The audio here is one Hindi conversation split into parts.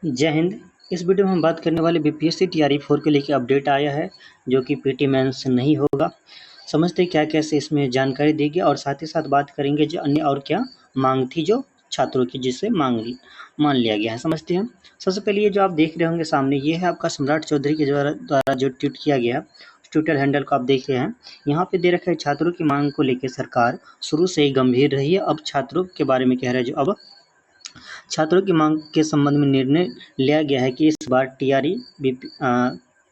जय हिंद। इस वीडियो में हम बात करने वाले बीपीएससी टीआरई 4 के लेके अपडेट आया है जो कि पीटी मेंस नहीं होगा। समझते क्या कैसे इसमें जानकारी दी गई और साथ ही साथ बात करेंगे जो अन्य और क्या मांग थी जो छात्रों की जिससे मान लिया गया है। समझते हैं। सबसे पहले ये जो आप देख रहे होंगे सामने ये है आपका सम्राट चौधरी के द्वारा जो ट्वीट किया गया है। ट्विटर हैंडल को आप देख रहे हैं। यहाँ पे दे रखा है छात्रों की मांग को लेकर सरकार शुरू से ही गंभीर रही है। अब छात्रों के बारे में कह रहा है जो अब छात्रों की मांग के संबंध में निर्णय लिया गया है कि इस बार टीआरई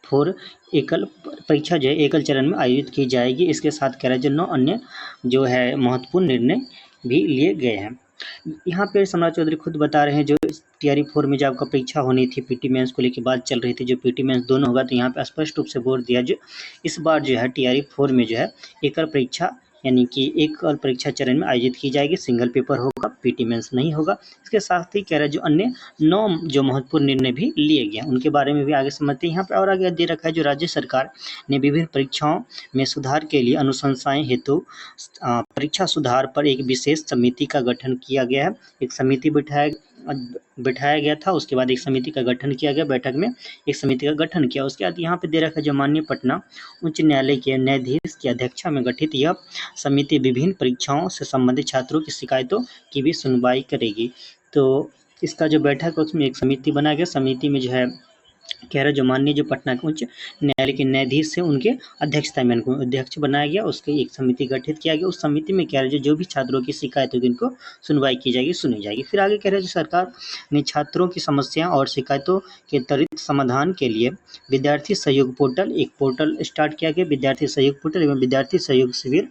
4 एकल परीक्षा जो है एकल चरण में आयोजित की जाएगी। इसके साथ कह रहा है जो 9 अन्य जो है महत्वपूर्ण निर्णय भी लिए गए हैं। यहाँ पे सम्राट चौधरी खुद बता रहे हैं जो टीआरई 4 में जो आपका परीक्षा होनी थी पीटी मेंस को लेकर बात चल रही थी जो पीटी मेंस दोनों होगा, तो यहाँ पे स्पष्ट रूप से बोल दिया जो इस बार जो है टीआरई 4 में जो है एकल परीक्षा यानी कि एक और परीक्षा चरण में आयोजित की जाएगी। सिंगल पेपर होगा, पीटी मेंस नहीं होगा। इसके साथ ही कह रहा है जो अन्य 9 जो महत्वपूर्ण निर्णय भी लिए गए उनके बारे में भी आगे समझते हैं। यहाँ पर और आगे दे रखा है जो राज्य सरकार ने विभिन्न परीक्षाओं में सुधार के लिए अनुशंसाएं हेतु परीक्षा सुधार पर एक विशेष समिति का गठन किया गया है। एक समिति बिठाया गया था, उसके बाद एक समिति का गठन किया गया। बैठक में एक समिति का गठन किया। उसके बाद यहाँ पे दे रखा है जो माननीय पटना उच्च न्यायालय के न्यायाधीश की अध्यक्षता में गठित यह समिति विभिन्न परीक्षाओं से संबंधित छात्रों की शिकायतों की भी सुनवाई करेगी। तो इसका जो बैठक है उसमें एक समिति बनाया गया। समिति में जो है कह रहा है जो माननीय जो पटना के उच्च न्यायालय के न्यायाधीश है उनके अध्यक्षता में इनको अध्यक्ष बनाया गया। उसके एक समिति गठित किया गया। उस समिति में कह रहे जो भी छात्रों की शिकायत होगी इनको सुनवाई की जाएगी, सुनी जाएगी। फिर आगे कह रहे हैं सरकार ने छात्रों की समस्या और शिकायतों के त्वरित समाधान के लिए विद्यार्थी सहयोग पोर्टल एक पोर्टल स्टार्ट किया गया। विद्यार्थी सहयोग पोर्टल एवं विद्यार्थी सहयोग शिविर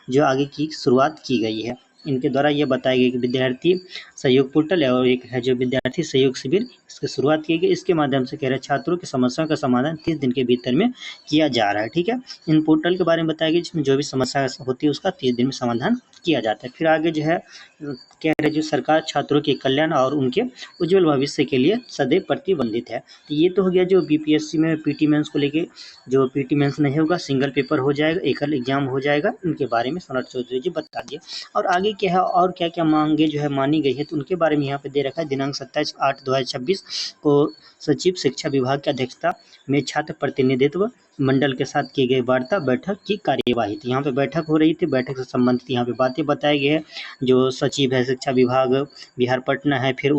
जो आगे की शुरुआत की गई है। इनके द्वारा ये बताया गया कि विद्यार्थी सहयोग पोर्टल और एक है जो विद्यार्थी सहयोग शिविर इसकी शुरुआत की गई। इसके माध्यम से कह रहे छात्रों की समस्याओं का समाधान 30 दिन के भीतर में किया जा रहा है। ठीक है, इन पोर्टल के बारे में बताया गया जिसमें जो भी समस्या होती है उसका 30 दिन में समाधान किया जाता है। फिर आगे जो है कह रहे जो सरकार छात्रों के कल्याण और उनके उज्जवल भविष्य के लिए सदैव प्रतिबंधित है। तो ये तो हो गया जो बीपीएससी में पीटी मेंस को लेके जो पीटी मेंस नहीं होगा, सिंगल पेपर हो जाएगा, एकल एग्जाम हो जाएगा। इनके बारे में सम्राट चौधरी जी बता दिए। और आगे क्या है और क्या क्या मांगे जो है मानी गई है तो उनके बारे में यहाँ पे दे रखा है। दिनांक 27/8/2026 को सचिव शिक्षा विभाग की अध्यक्षता में छात्र प्रतिनिधित्व मंडल के साथ की गई वार्ता बैठक की कार्यवाही थी। यहाँ पे बैठक हो रही थी। बैठक से संबंधित यहाँ पे बातें बताई गई है। जो सचिव है शिक्षा विभाग बिहार पटना है, फिर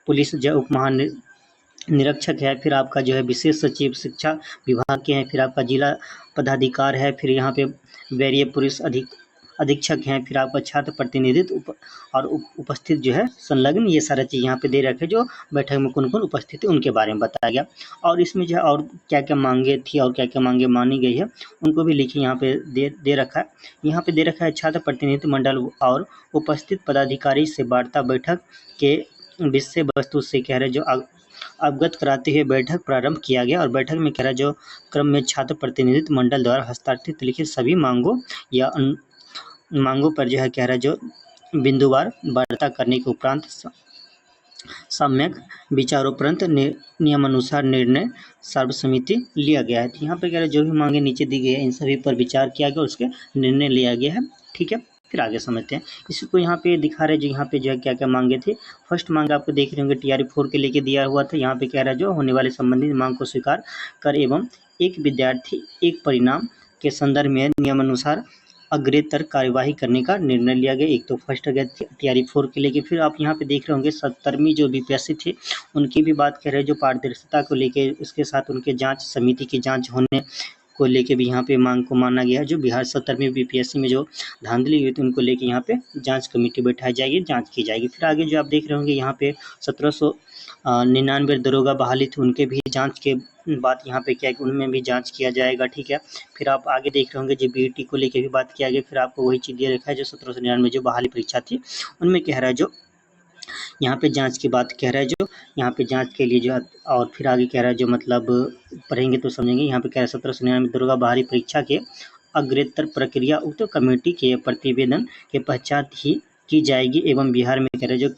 पुलिस जो उप निरीक्षक है, फिर आपका जो है विशेष सचिव शिक्षा विभाग के हैं, फिर आपका जिला पदाधिकार है, फिर यहाँ पे वरीय पुलिस अधीक्षक हैं, फिर आपका छात्र प्रतिनिधित्व और उपस्थित जो है संलग्न, ये सारा चीज़ यहाँ पे दे रखे जो बैठक में कौन कौन उपस्थित है उनके बारे में बताया गया। और इसमें जो है और क्या क्या मांगे थी और क्या क्या मांगे मानी गई है उनको भी लिखिए यहाँ पे दे रखा है। यहाँ पे दे रखा है छात्र प्रतिनिधित्व मंडल और उपस्थित पदाधिकारी से वार्ता बैठक के विषय वस्तु से कह रहे जो अवगत कराते हुए बैठक प्रारंभ किया गया। और बैठक में कह रहा जो क्रम में छात्र प्रतिनिधित्व मंडल द्वारा हस्ताक्षरित लिखित सभी मांगों पर जो है कह रहा जो बिंदुवार वार्ता करने के उपरांत सम्यक विचारोपरांत नियमानुसार निर्णय सर्वसम्मति लिया गया है। यहाँ पे कह रहे जो भी मांगे नीचे दी गई है इन सभी पर विचार किया गया, उसके निर्णय लिया गया है। ठीक है, फिर आगे समझते हैं। इसको यहाँ पे दिखा रहे जो यहाँ पे जो है क्या क्या मांगे थे। फर्स्ट मांग आपको देख रहे होंगे टीआरई 4 के लेके दिया हुआ था। यहाँ पे कह रहा है जो होने वाले संबंधित मांग को स्वीकार कर एवं एक विद्यार्थी एक परिणाम के संदर्भ में नियमानुसार अग्रेतर कार्यवाही करने का निर्णय लिया गया। एक तो फर्स्ट अगर टीआरई 4 के लेके, फिर आप यहाँ पे देख रहे होंगे 70वीं जो बीपीएससी थे उनकी भी बात कर रहे हैं जो पारदर्शिता को लेके, इसके साथ उनके जांच समिति की जांच होने को लेके भी यहाँ पे मांग को माना गया है। जो बिहार 70वीं बीपीएससी में जो धांधली हुई थी उनको लेके यहाँ पे जांच कमेटी बैठाई जाएगी, जांच की जाएगी। फिर आगे जो आप देख रहे होंगे यहाँ पे 1799 दरोगा बहाली थी उनके भी जांच के बात यहाँ पे क्या है उनमें भी जांच किया जाएगा। ठीक है, फिर आप आगे देख रहे होंगे जो बीईटी को लेके भी बात किया गया। फिर आपको वही चीज़ दे रखा है जो 1799 जो बहाली परीक्षा थी उनमें कह रहा है जो यहाँ पे जांच की बात कह रहा है जो यहाँ पे जांच के लिए जो, और फिर आगे कह रहा है जो मतलब पढ़ेंगे तो समझेंगे। यहाँ पे कह रहा है 1799 दरोगा बहाली परीक्षा के अग्रेतर प्रक्रिया उक्त कमेटी के प्रतिवेदन के पश्चात ही की जाएगी एवं बिहार में कह रहे जो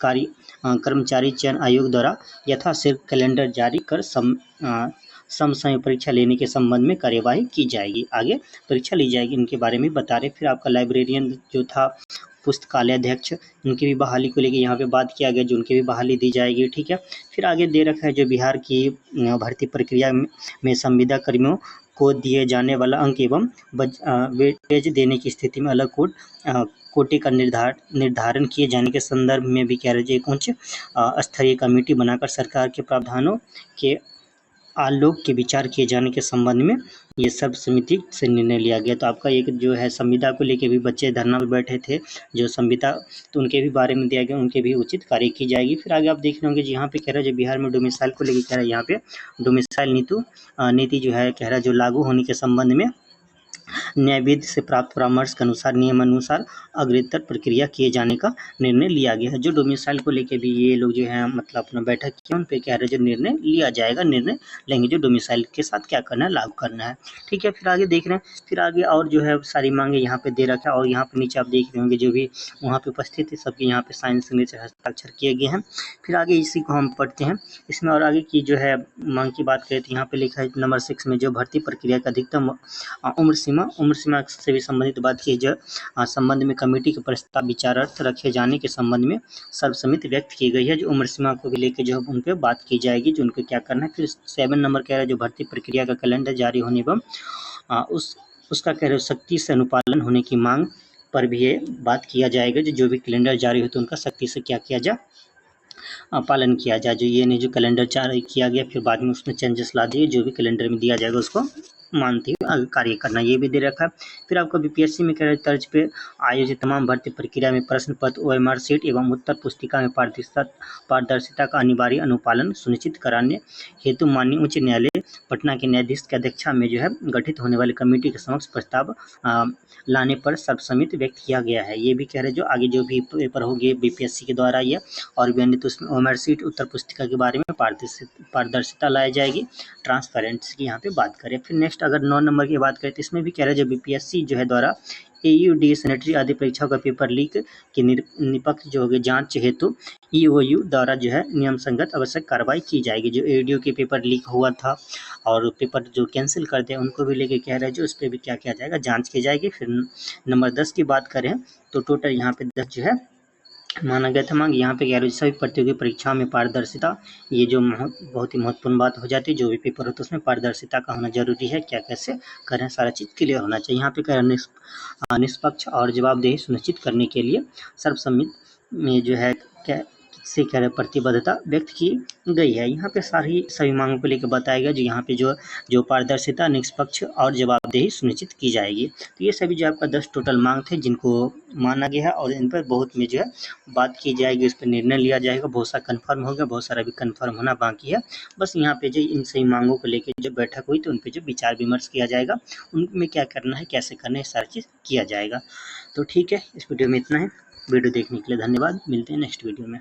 कर्मचारी चयन आयोग द्वारा यथाशीघ्र कैलेंडर जारी कर समसामयिक परीक्षा लेने के संबंध में कार्यवाही की जाएगी, आगे परीक्षा ली जाएगी, इनके बारे में बता रहे। फिर आपका लाइब्रेरियन जो था पुस्तकालय अध्यक्ष, उनकी भी बहाली को लेके यहाँ पे बात किया गया, जो उनकी भी बहाली दी जाएगी। ठीक है, फिर आगे दे रखा है जो बिहार की भर्ती प्रक्रिया में संविदा कर्मियों को दिए जाने वाला अंक एवं वेटेज देने की स्थिति में अलग कोटे का निर्धारण किए जाने के संदर्भ में भी कह रहे एक उच्च स्तरीय कमेटी बनाकर सरकार के प्रावधानों के आलोक के विचार किए जाने के संबंध में ये सब समिति से निर्णय लिया गया। तो आपका एक जो है संविदा को लेके भी बच्चे धरना में बैठे थे, जो संविदा तो उनके भी बारे में दिया गया, उनके भी उचित कार्य की जाएगी। फिर आगे आप देख रहे होंगे यहाँ पे कह रहा है जो बिहार में डोमिसाइल को लेके कह रहा है, यहाँ पे डोमिसाइल नीति जो है कह रहा है जो लागू होने के संबंध में न्यायविद से प्राप्त परामर्श के अनुसार नियमानुसार अग्रतर प्रक्रिया किए जाने का निर्णय लिया गया है। जो डोमिसाइल को लेके भी ये लोग जो है मतलब अपना बैठक किया, उन पे कह रहे जो निर्णय लिया जाएगा, निर्णय लेंगे जो डोमिसाइल के साथ क्या करना है, लागू करना है। ठीक है, फिर आगे देख रहे हैं, फिर आगे और जो है सारी मांगे यहाँ पे दे रखा है, और यहाँ पे नीचे आप देख रहे होंगे जो भी वहाँ पे उपस्थित है सबके यहाँ पे साइन सिग्नेचर हस्ताक्षर किए गए हैं। फिर आगे इसी को हम पढ़ते हैं। इसमें और आगे की जो है मांग की बात करें तो यहाँ पे लिखा है नंबर 6 में जो भर्ती प्रक्रिया का अधिकतम उम्र सीमा से भी संबंधित बात की जो संबंध में कमेटी के प्रस्ताव विचारार्थ रखे जाने के संबंध में सर्वसम्मति व्यक्त की गई है। जो उम्र सीमा को भी लेकर जो उन पर बात की जाएगी, जो उनको क्या करना है। फिर 7 नंबर कह रहा है जो भर्ती प्रक्रिया का कैलेंडर जारी होने एवं उसका कह रहे सख्ती से अनुपालन होने की मांग पर भी ये बात किया जाएगा। जो भी कैलेंडर जारी हो तो उनका सख्ती से क्या किया जाए, पालन किया जाए। जो ये नहीं जो कैलेंडर जारी किया गया फिर बाद में उसमें चेंजेस ला दिए, जो भी कैलेंडर में दिया जाएगा उसको मानते हुए कार्य करना, ये भी दे रखा है। फिर आपको बीपीएससी में कह रहे तर्ज पे आयोजित तमाम भर्ती प्रक्रिया में प्रश्न पत्र, ओएमआर सीट एवं उत्तर पुस्तिका में पारदर्शिता का अनिवार्य अनुपालन सुनिश्चित कराने हेतु माननीय उच्च न्यायालय पटना के न्यायाधीश की अध्यक्षता में जो है गठित होने वाली कमेटी के समक्ष प्रस्ताव लाने पर सर्वसम्मति व्यक्त किया गया है। ये भी कह रहे जो आगे जो भी पेपर होंगे बीपीएससी के द्वारा ये और भी अन्य, तो उसमें ओएमआर सीट उत्तर पुस्तिका के बारे में पारदर्शिता लाई जाएगी, ट्रांसपेरेंसी की यहाँ पे बात करें। फिर नेक्स्ट अगर 9 नंबर की बात करें तो इसमें भी कह रहे हैं जो बीपीएससी जो है द्वारा एयू सैनिटरी आदि परीक्षाओं का पेपर लीक की निष्पक्ष जो होगी जांच हेतु ईओयू द्वारा जो है नियम संगत आवश्यक कार्रवाई की जाएगी। जो एयू के पेपर लीक हुआ था और पेपर जो कैंसिल कर दे उनको भी लेके कह रहे हैं जो उस पर भी क्या किया जाएगा, जांच की जाएगी। फिर नंबर 10 की बात करें तो टोटल यहाँ पे 10 जो है माना गया था मांग। यहाँ पे कह रहे सभी प्रतियोगी परीक्षाओं में पारदर्शिता, ये जो बहुत ही महत्वपूर्ण बात हो जाती है। जो भी पेपर होता है उसमें पारदर्शिता का होना जरूरी है, क्या कैसे करें सारा चीज़ क्लियर होना चाहिए। यहाँ पे कह रहे निष्पक्ष और जवाबदेही सुनिश्चित करने के लिए सर्वसम्मति में जो है क्या से कह रहे प्रतिबद्धता व्यक्त की गई है। यहाँ पे सभी मांगों को लेकर बताया गया, जो यहाँ पे जो पारदर्शिता, निष्पक्ष और जवाबदेही सुनिश्चित की जाएगी। तो ये सभी जो आपका 10 टोटल मांग थे जिनको माना गया है और इन पर बहुत में जो है बात की जाएगी, इस पर निर्णय लिया जाएगा। बहुत सारा कन्फर्म हो गया, बहुत सारा भी कन्फर्म होना बाकी है। बस यहाँ पे जो इन सही मांगों को लेकर जो बैठक हुई तो उन पर जो विचार विमर्श किया जाएगा, उनमें क्या करना है, कैसे करना है, सारी चीज़ किया जाएगा। तो ठीक है, इस वीडियो में इतना है। वीडियो देखने के लिए धन्यवाद, मिलते हैं नेक्स्ट वीडियो में।